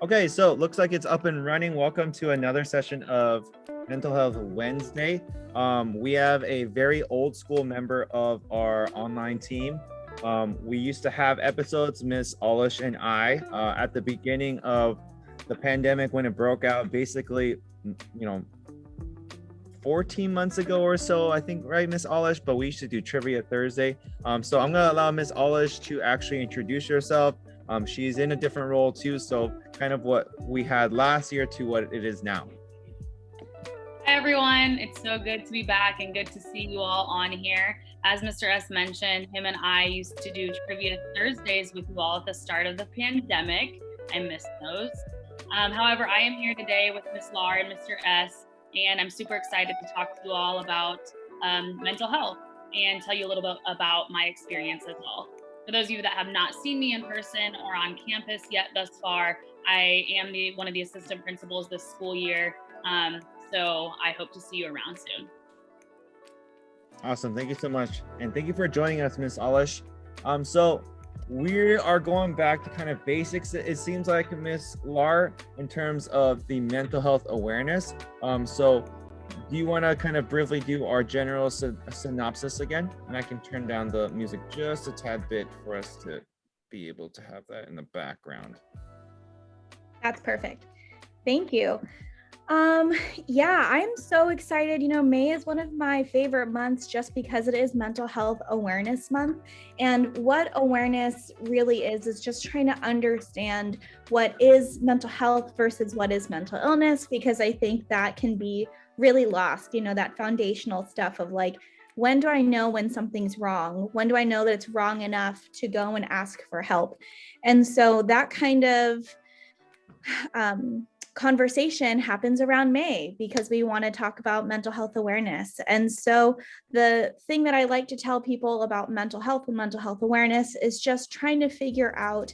Okay, so looks like it's up and running. Welcome to another session of Mental Health Wednesday. We have a very old school member of our online team. We used to have episodes, Miss Alish and I, at the beginning of the pandemic when it broke out, basically, 14 months ago or so, I think, right, Miss Alish? But we used to do Trivia Thursday. So I'm gonna allow Miss Alish to actually introduce herself. She's in a different role too, so kind of what we had last year to what it is now. Hi everyone, it's so good to be back and good to see you all on here. As Mr. S mentioned, him and I used to do Trivia Thursdays with you all at the start of the pandemic. I missed those. However, I am here today with Miss Lar and Mr. S, and I'm super excited to talk to you all about mental health and tell you a little bit about my experience as well. For those of you that have not seen me in person or on campus yet thus far, I am one of the assistant principals this school year. So I hope to see you around soon. Awesome. Thank you so much. And thank you for joining us, Miss Alish. So we are going back to kind of basics, it seems like, Miss Lar, in terms of the mental health awareness. So do you want to kind of briefly do our general synopsis again? And I can turn down the music just a tad bit for us to be able to have that in the background. That's perfect. Thank you. Yeah, I'm so excited. May is one of my favorite months just because it is Mental Health Awareness Month. And what awareness really is just trying to understand what is mental health versus what is mental illness, because I think that can be really lost, that foundational stuff of like, when do I know when something's wrong? When do I know that it's wrong enough to go and ask for help? And so that kind of conversation happens around May because we want to talk about mental health awareness. And so the thing that I like to tell people about mental health and mental health awareness is just trying to figure out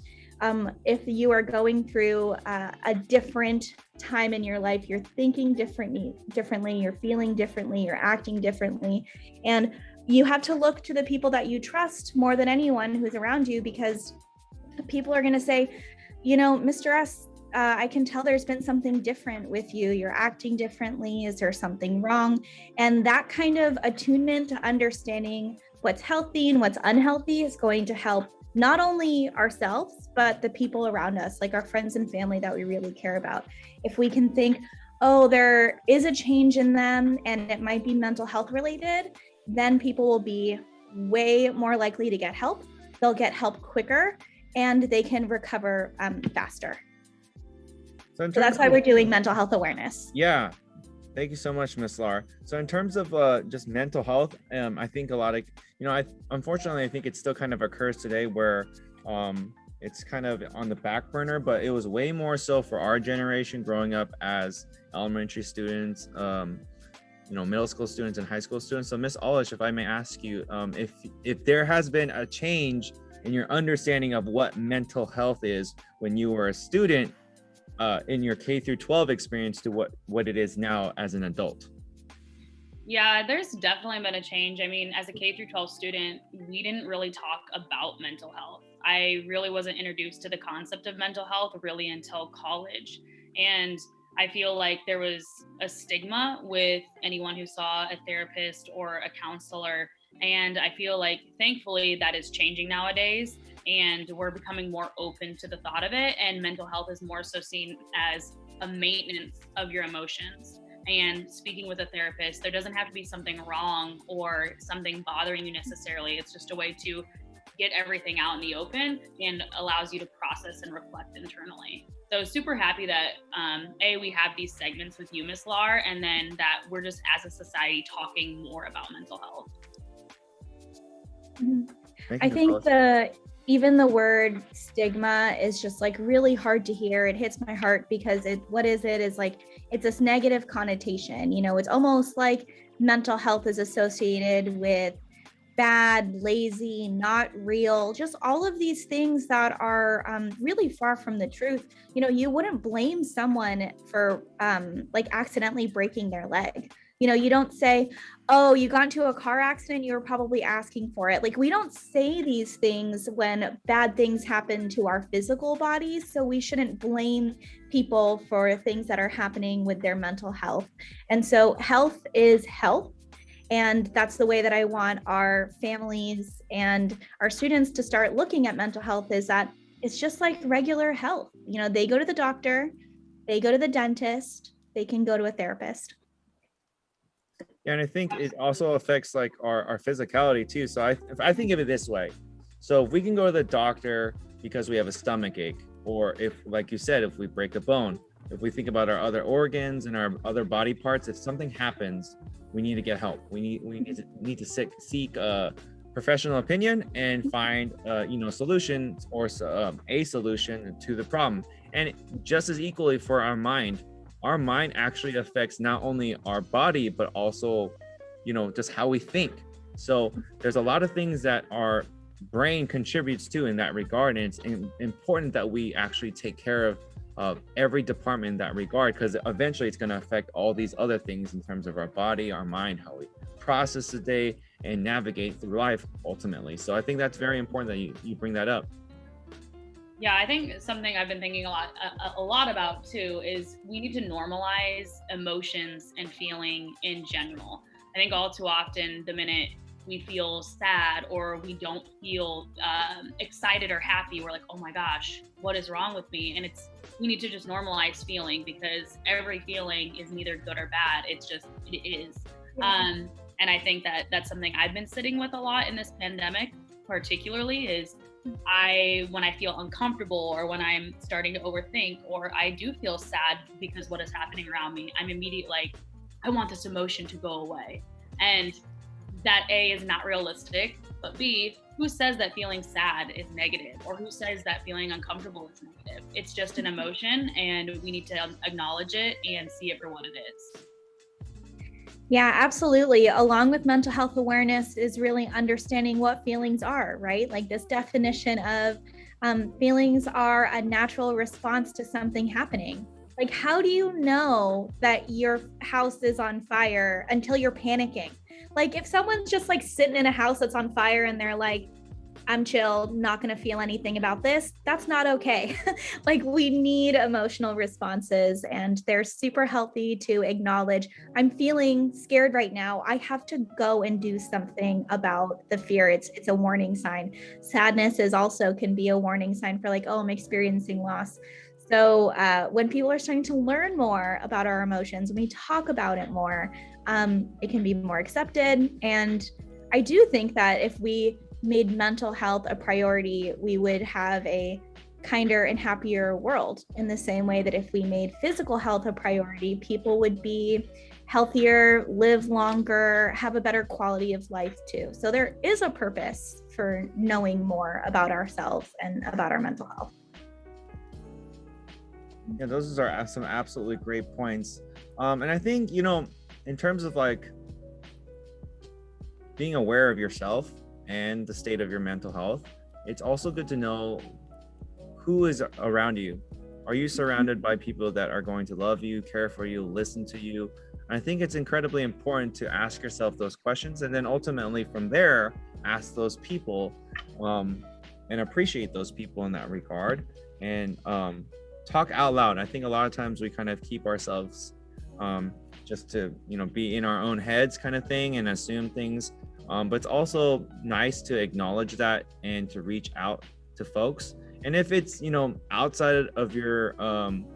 if you are going through a different time in your life, you're thinking differently, you're feeling differently, you're acting differently. And you have to look to the people that you trust more than anyone who's around you, because people are going to say, Mr. S, I can tell there's been something different with you. You're acting differently. Is there something wrong? And that kind of attunement to understanding what's healthy and what's unhealthy is going to help not only ourselves, but the people around us, like our friends and family that we really care about. If we can think, oh, there is a change in them and it might be mental health related, then people will be way more likely to get help. They'll get help quicker and they can recover faster. So that's why we're doing mental health awareness. Yeah. Thank you so much, Miss Lar. So in terms of just mental health, I think a lot of, unfortunately, I think it still kind of occurs today where it's kind of on the back burner, but it was way more so for our generation growing up as elementary students, middle school students and high school students. So Miss Alish, if I may ask you, if there has been a change in your understanding of what mental health is when you were a student, in your K through 12 experience to what it is now as an adult? Yeah, there's definitely been a change. I mean, as a K through 12 student, we didn't really talk about mental health. I really wasn't introduced to the concept of mental health really until college. And I feel like there was a stigma with anyone who saw a therapist or a counselor. And I feel like, thankfully, that is changing nowadays. And we're becoming more open to the thought of it. And mental health is more so seen as a maintenance of your emotions. And speaking with a therapist, there doesn't have to be something wrong or something bothering you necessarily. It's just a way to get everything out in the open and allows you to process and reflect internally. So super happy that we have these segments with you, Ms. Lar, and then that we're just as a society talking more about mental health. I think even the word stigma is just like really hard to hear. It hits my heart because it's like, it's this negative connotation. It's almost like mental health is associated with bad, lazy, not real, just all of these things that are really far from the truth. You wouldn't blame someone for like accidentally breaking their leg. You don't say, oh, you got into a car accident, you were probably asking for it. Like, we don't say these things when bad things happen to our physical bodies. So we shouldn't blame people for things that are happening with their mental health. And so health is health. And that's the way that I want our families and our students to start looking at mental health, is that it's just like regular health. They go to the doctor, they go to the dentist, they can go to a therapist. Yeah, and I think it also affects like our physicality too. So if I think of it this way, so if we can go to the doctor because we have a stomach ache, or if, like you said, if we break a bone, if we think about our other organs and our other body parts, if something happens, we need to get help. We need to seek a professional opinion and find solutions, or a solution to the problem. And just as equally for our mind actually affects not only our body, but also, just how we think. So there's a lot of things that our brain contributes to in that regard. And it's important that we actually take care of every department in that regard, because eventually it's going to affect all these other things in terms of our body, our mind, how we process the day and navigate through life ultimately. So I think that's very important that you bring that up. Yeah, I think something I've been thinking a lot about too is we need to normalize emotions and feeling in general. I think all too often, the minute we feel sad or we don't feel excited or happy, we're like, oh my gosh, what is wrong with me? And we need to just normalize feeling, because every feeling is neither good or bad. It is. Yeah. And I think that that's something I've been sitting with a lot in this pandemic, particularly, is when I feel uncomfortable, or when I'm starting to overthink, or I do feel sad because what is happening around me, I'm immediately like, I want this emotion to go away. And that A, is not realistic, but B, who says that feeling sad is negative, or who says that feeling uncomfortable is negative? It's just an emotion, and we need to acknowledge it and see it for what it is. Yeah, absolutely. Along with mental health awareness is really understanding what feelings are, right? Like this definition of feelings are a natural response to something happening. Like, how do you know that your house is on fire until you're panicking? Like, if someone's just like sitting in a house that's on fire and they're like, I'm chill, not going to feel anything about this, that's not okay. Like, we need emotional responses, and they're super healthy to acknowledge, I'm feeling scared right now. I have to go and do something about the fear. It's a warning sign. Sadness can be a warning sign for like, oh, I'm experiencing loss. So when people are starting to learn more about our emotions, when we talk about it more, it can be more accepted. And I do think that if we made mental health a priority, we would have a kinder and happier world, in the same way that if we made physical health a priority, people would be healthier, live longer, have a better quality of life too. So there is a purpose for knowing more about ourselves and about our mental health. Yeah, those are some absolutely great points. And I think, in terms of like being aware of yourself and the state of your mental health, it's also good to know who is around you. Are you surrounded by people that are going to love you, care for you, listen to you? And I think it's incredibly important to ask yourself those questions, and then ultimately from there, ask those people and appreciate those people in that regard, and talk out loud. I think a lot of times we kind of keep ourselves just to, be in our own heads kind of thing and assume things. But it's also nice to acknowledge that and to reach out to folks. And if it's, outside of your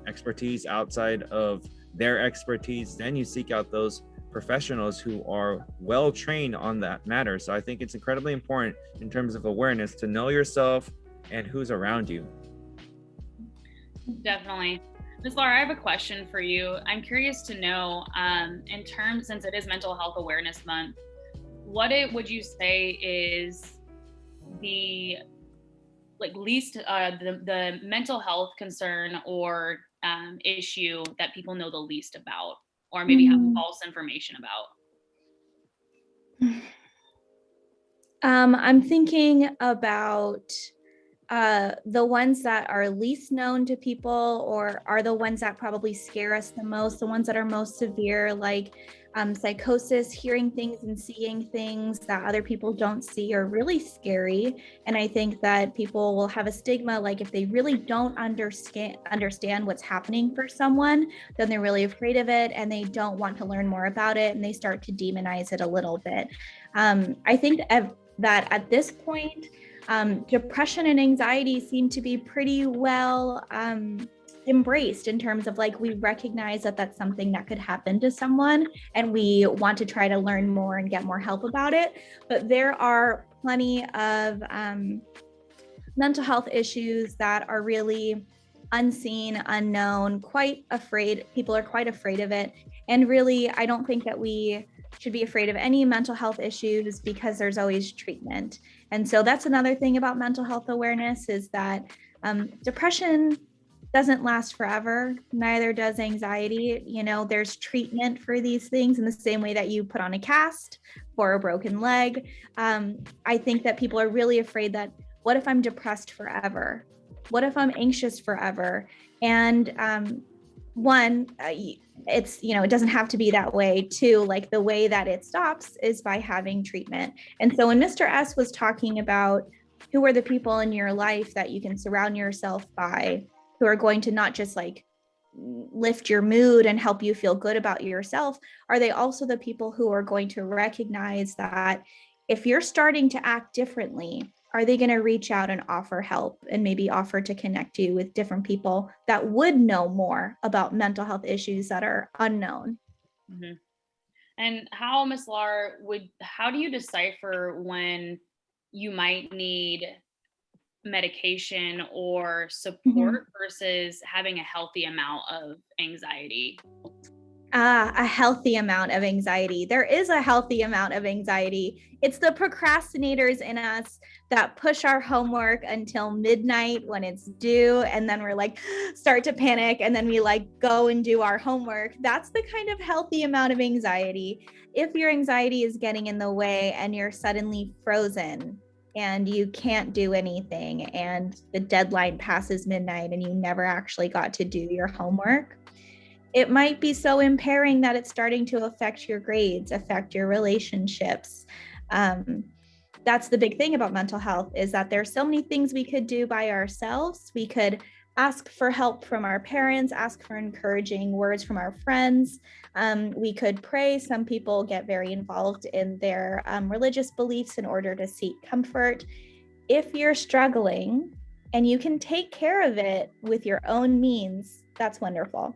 expertise, outside of their expertise, then you seek out those professionals who are well trained on that matter. So I think it's incredibly important in terms of awareness to know yourself and who's around you. Definitely. Ms. Laura, I have a question for you. I'm curious to know, since it is Mental Health Awareness Month, would you say is the least the mental health concern or issue that people know the least about, or maybe have false information about? I'm thinking about the ones that are least known to people, or are the ones that probably scare us the most, the ones that are most severe, like psychosis, hearing things and seeing things that other people don't see are really scary. And I think that people will have a stigma, like if they really don't understand what's happening for someone, then they're really afraid of it and they don't want to learn more about it and they start to demonize it a little bit. I think that at this point, depression and anxiety seem to be pretty well embraced in terms of like we recognize that that's something that could happen to someone and we want to try to learn more and get more help about it. But there are plenty of mental health issues that are really unseen, unknown, quite afraid. People are quite afraid of it. And really, I don't think that we should be afraid of any mental health issues because there's always treatment. And so that's another thing about mental health awareness is that depression doesn't last forever. Neither does anxiety. You know, there's treatment for these things in the same way that you put on a cast for a broken leg. I think that people are really afraid that what if I'm depressed forever? What if I'm anxious forever? And it's, you know, it doesn't have to be that way. Two, like the way that it stops is by having treatment. And so when Mr. S was talking about who are the people in your life that you can surround yourself by, who are going to not just like lift your mood and help you feel good about yourself, are they also the people who are going to recognize that if you're starting to act differently, are they going to reach out and offer help and maybe offer to connect you with different people that would know more about mental health issues that are unknown? Mm-hmm. And how, Ms. Lar, how do you decipher when you might need medication or support versus having a healthy amount of anxiety? A healthy amount of anxiety. There is a healthy amount of anxiety. It's the procrastinators in us that push our homework until midnight when it's due. And then we're like, start to panic. And then we like go and do our homework. That's the kind of healthy amount of anxiety. If your anxiety is getting in the way and you're suddenly frozen and you can't do anything and the deadline passes midnight and you never actually got to do your homework, it might be so impairing that it's starting to affect your grades, affect your relationships. That's the big thing about mental health is that there's so many things we could do by ourselves. We could ask for help from our parents, ask for encouraging words from our friends. We could pray. Some people get very involved in their religious beliefs in order to seek comfort. If you're struggling and you can take care of it with your own means, that's wonderful.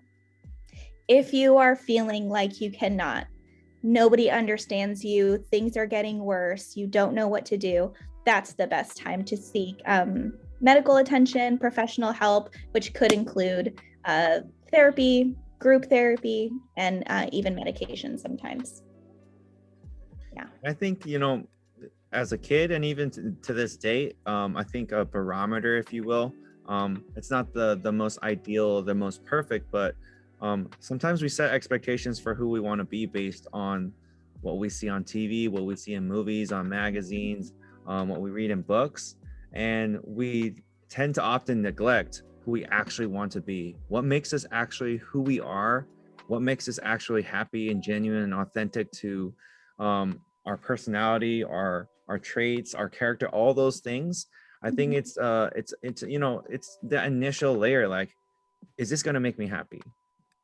If you are feeling like you cannot, nobody understands you, things are getting worse, you don't know what to do, that's the best time to seek medical attention, professional help, which could include therapy, group therapy, and even medication sometimes. Yeah. I think, you know, as a kid and even to this day, I think a barometer, if you will, it's not the most ideal, the most perfect, but sometimes we set expectations for who we want to be based on what we see on TV, what we see in movies, on magazines, what we read in books. And we tend to often neglect who we actually want to be. What makes us actually who we are? What makes us actually happy and genuine and authentic to our personality, our traits, our character, all those things. I think it's you know, it's the initial layer. Like, is this going to make me happy?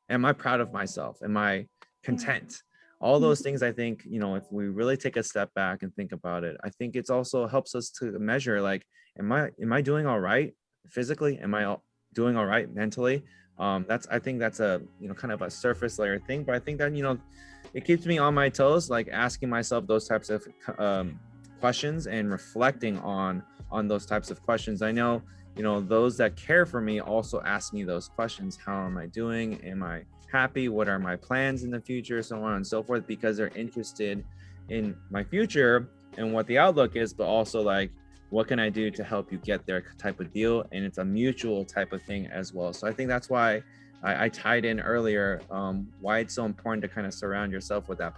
Am I proud of myself? Am I content? All those things, I think, you know, if we really take a step back and think about it, I think it's also helps us to measure, like, am I doing all right physically? Am I doing all right mentally? I think that's a, you know, kind of a surface layer thing, but I think that, you know, it keeps me on my toes, like asking myself those types of questions and reflecting on those types of questions. I know, you know, those that care for me also ask me those questions. How am I doing? Am I happy? What are my plans in the future? So on and so forth, because they're interested in my future and what the outlook is, but also like, what can I do to help you get there type of deal? And it's a mutual type of thing as well. So I think that's why I tied in earlier, why it's so important to kind of surround yourself with that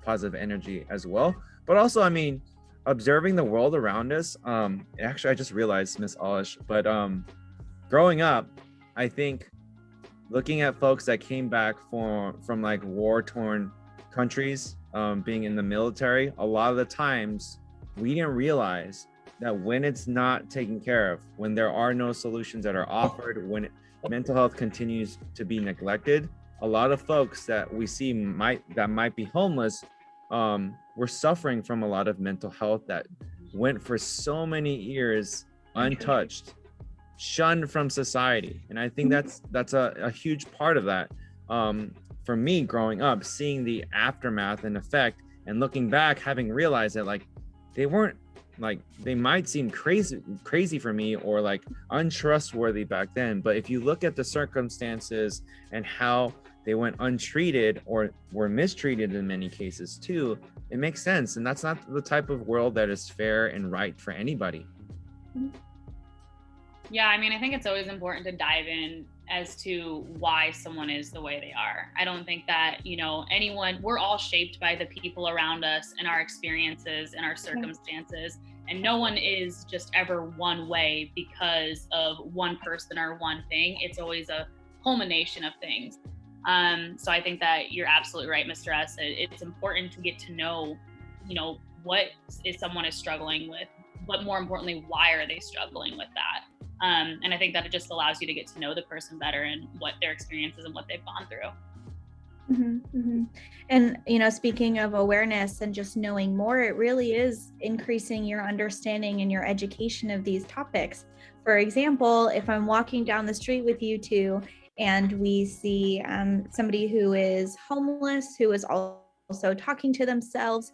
positive energy as well. But also, I mean, observing the world around us, actually, I just realized, Miss Alish, but growing up, I think looking at folks that came back from like war-torn countries, being in the military, a lot of the times we didn't realize that when it's not taken care of, when there are no solutions that are offered, when mental health continues to be neglected, a lot of folks that we see might be homeless, were suffering from a lot of mental health that went for so many years untouched, shunned from society. And I think that's a huge part of that. For me growing up, seeing the aftermath and effect, and looking back, having realized that like they weren't, like they might seem crazy for me, or like untrustworthy back then, but if you look at the circumstances and how they went untreated or were mistreated in many cases too, it makes sense. And that's not the type of world that is fair and right for anybody. Yeah, I mean, I think it's always important to dive in as to why someone is the way they are. I don't think that, we're all shaped by the people around us and our experiences and our circumstances. And no one is just ever one way because of one person or one thing. It's always a culmination of things. So I think that you're absolutely right, Mr. S. It's important to get to know, what is someone is struggling with, but more importantly, why are they struggling with that? And I think that it just allows you to get to know the person better and what their experiences and what they've gone through. And, speaking of awareness and just knowing more, it really is increasing your understanding and your education of these topics. For example, if I'm walking down the street with you two and we see somebody who is homeless, who is also talking to themselves,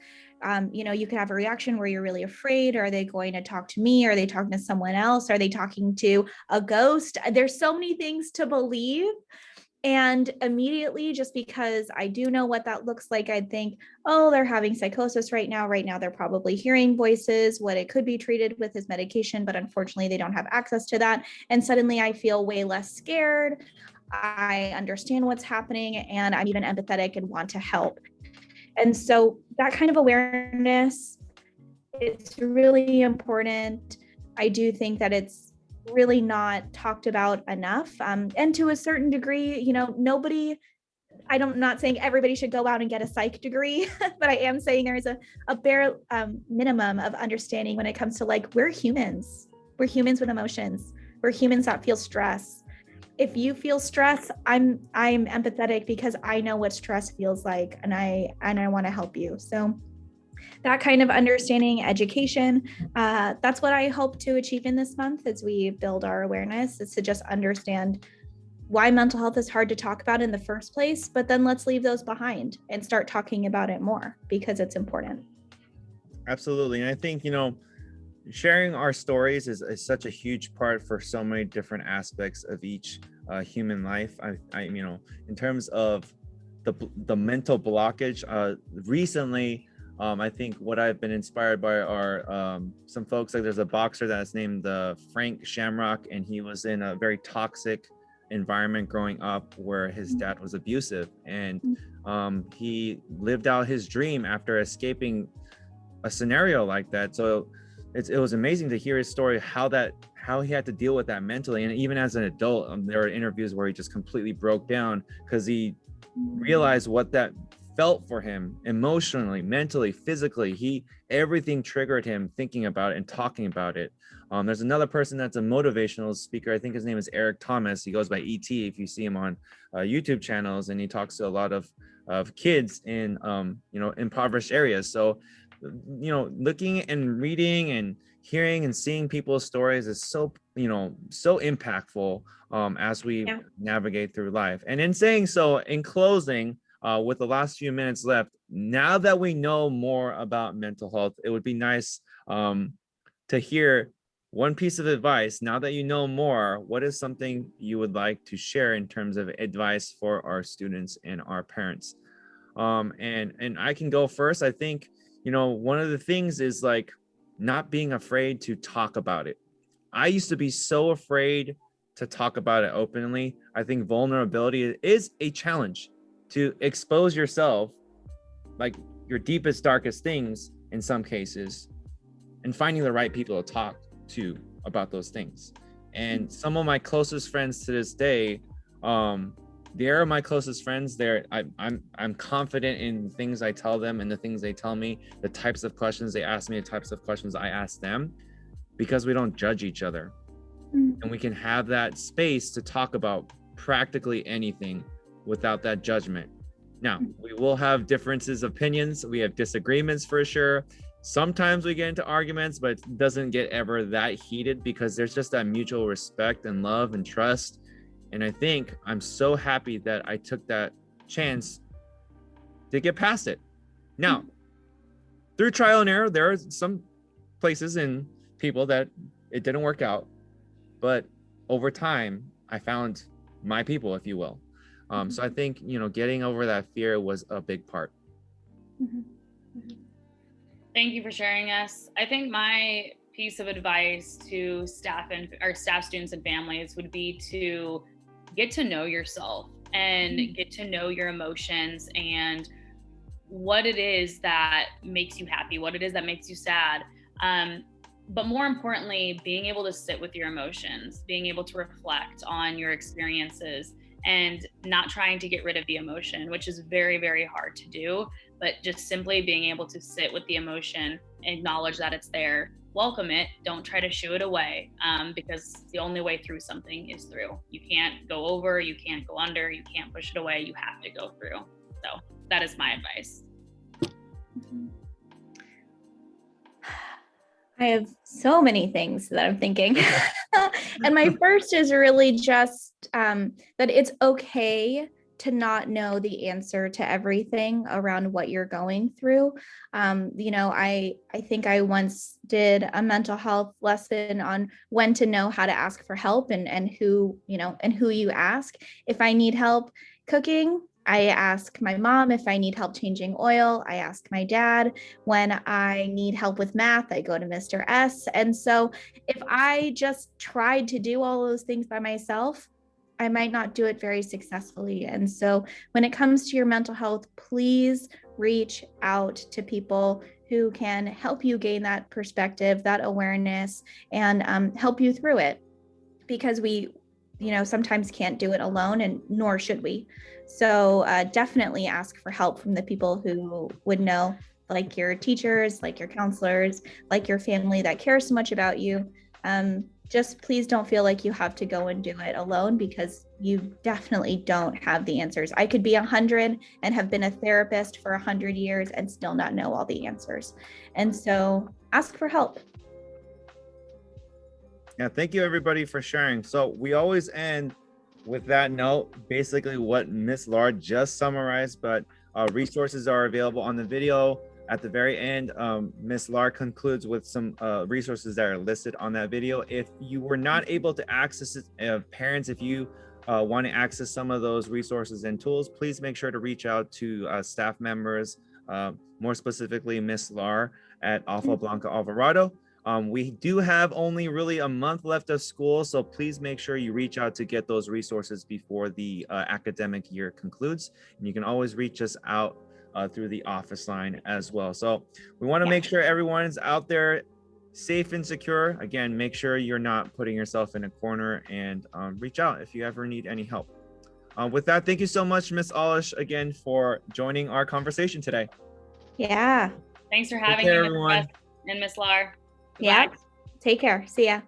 you could have a reaction where you're really afraid. Are they going to talk to me? Are they talking to someone else? Are they talking to a ghost? There's so many things to believe. And immediately, just because I do know what that looks like, I'd think, oh, they're having psychosis right now. Right now, they're probably hearing voices. What it could be treated with is medication, but unfortunately, they don't have access to that. And suddenly I feel way less scared. I understand what's happening, and I'm even empathetic and want to help. And so that kind of awareness, it's really important. I do think that it's really not talked about enough. And to a certain degree, I'm not saying everybody should go out and get a psych degree, but I am saying there is a bare minimum of understanding when it comes to like, we're humans. We're humans with emotions. We're humans that feel stress. If you feel stress, I'm empathetic because I know what stress feels like, and I want to help you. So that kind of understanding, education, that's what I hope to achieve in this month as we build our awareness, is to just understand why mental health is hard to talk about in the first place, but then let's leave those behind and start talking about it more because it's important. Absolutely. And I think, sharing our stories is such a huge part for so many different aspects of each human life. I in terms of the mental blockage, recently, I think what I've been inspired by are some folks, like there's a boxer that's named Frank Shamrock, and he was in a very toxic environment growing up where his dad was abusive, and he lived out his dream after escaping a scenario like that. So it was amazing to hear his story, how he had to deal with that mentally. And even as an adult, there were interviews where he just completely broke down because he realized what that felt for him emotionally, mentally, physically. Everything triggered him thinking about it and talking about it. There's another person that's a motivational speaker. I think his name is Eric Thomas. He goes by ET if you see him on YouTube channels, and he talks to a lot of kids in impoverished areas. So looking and reading and hearing and seeing people's stories is so impactful as we navigate through life. And in saying so, in closing, with the last few minutes left, now that we know more about mental health, it would be nice to hear one piece of advice. Now that you know more, what is something you would like to share in terms of advice for our students and our parents? And I can go first. I think, one of the things is like not being afraid to talk about it. I used to be so afraid to talk about it openly. I think vulnerability is a challenge, to expose yourself, like your deepest, darkest things in some cases, and finding the right people to talk to about those things. And some of my closest friends to this day, they're my closest friends. I'm confident in things I tell them and the things they tell me, the types of questions they ask me, the types of questions I ask them, because we don't judge each other. And we can have that space to talk about practically anything without that judgment. Now, we will have differences of opinions. We have disagreements for sure. Sometimes we get into arguments, but it doesn't get ever that heated because there's just that mutual respect and love and trust. And I think I'm so happy that I took that chance to get past it. Now, through trial and error, there are some places and people that it didn't work out. But over time, I found my people, if you will. So I think, getting over that fear was a big part. Thank you for sharing us. I think my piece of advice to staff, students, and families would be to get to know yourself and get to know your emotions and what it is that makes you happy, what it is that makes you sad. But more importantly, being able to sit with your emotions, being able to reflect on your experiences and not trying to get rid of the emotion, which is very, very hard to do, but just simply being able to sit with the emotion, acknowledge that it's there, welcome it, don't try to shoo it away, because the only way through something is through. You can't go over, you can't go under, you can't push it away, you have to go through. So that is my advice. I have so many things that I'm thinking. And my first is really just that it's okay to not know the answer to everything around what you're going through. I think I once did a mental health lesson on when to know how to ask for help and who you ask. If I need help cooking, I ask my mom. If I need help changing oil, I ask my dad. When I need help with math, I go to Mr. S. And so if I just tried to do all those things by myself, I might not do it very successfully. And so when it comes to your mental health, please reach out to people who can help you gain that perspective, that awareness, and help you through it. Because we sometimes can't do it alone, and nor should we. So definitely ask for help from the people who would know, like your teachers, like your counselors, like your family that cares so much about you. Just please don't feel like you have to go and do it alone, because you definitely don't have the answers. I could be 100 and have been a therapist for 100 years and still not know all the answers. And so ask for help. Yeah, thank you everybody for sharing. So we always end with that note, basically what Miss Laura just summarized, but resources are available on the video. At the very end, Miss Laura concludes with some resources that are listed on that video. If you were not able to access it, parents, if you want to access some of those resources and tools, please make sure to reach out to staff members, more specifically Miss Laura at Alpha Blanca Alvarado. We do have only really a month left of school, so please make sure you reach out to get those resources before the academic year concludes. And you can always reach us out through the office line as well. So we want to make sure everyone's out there safe and secure. Again, make sure you're not putting yourself in a corner, and reach out if you ever need any help. With that, thank you so much, Miss Alish, again, for joining our conversation today. Yeah. Thanks for having me, everyone. And Miss Laura. Yeah. Take care. See ya.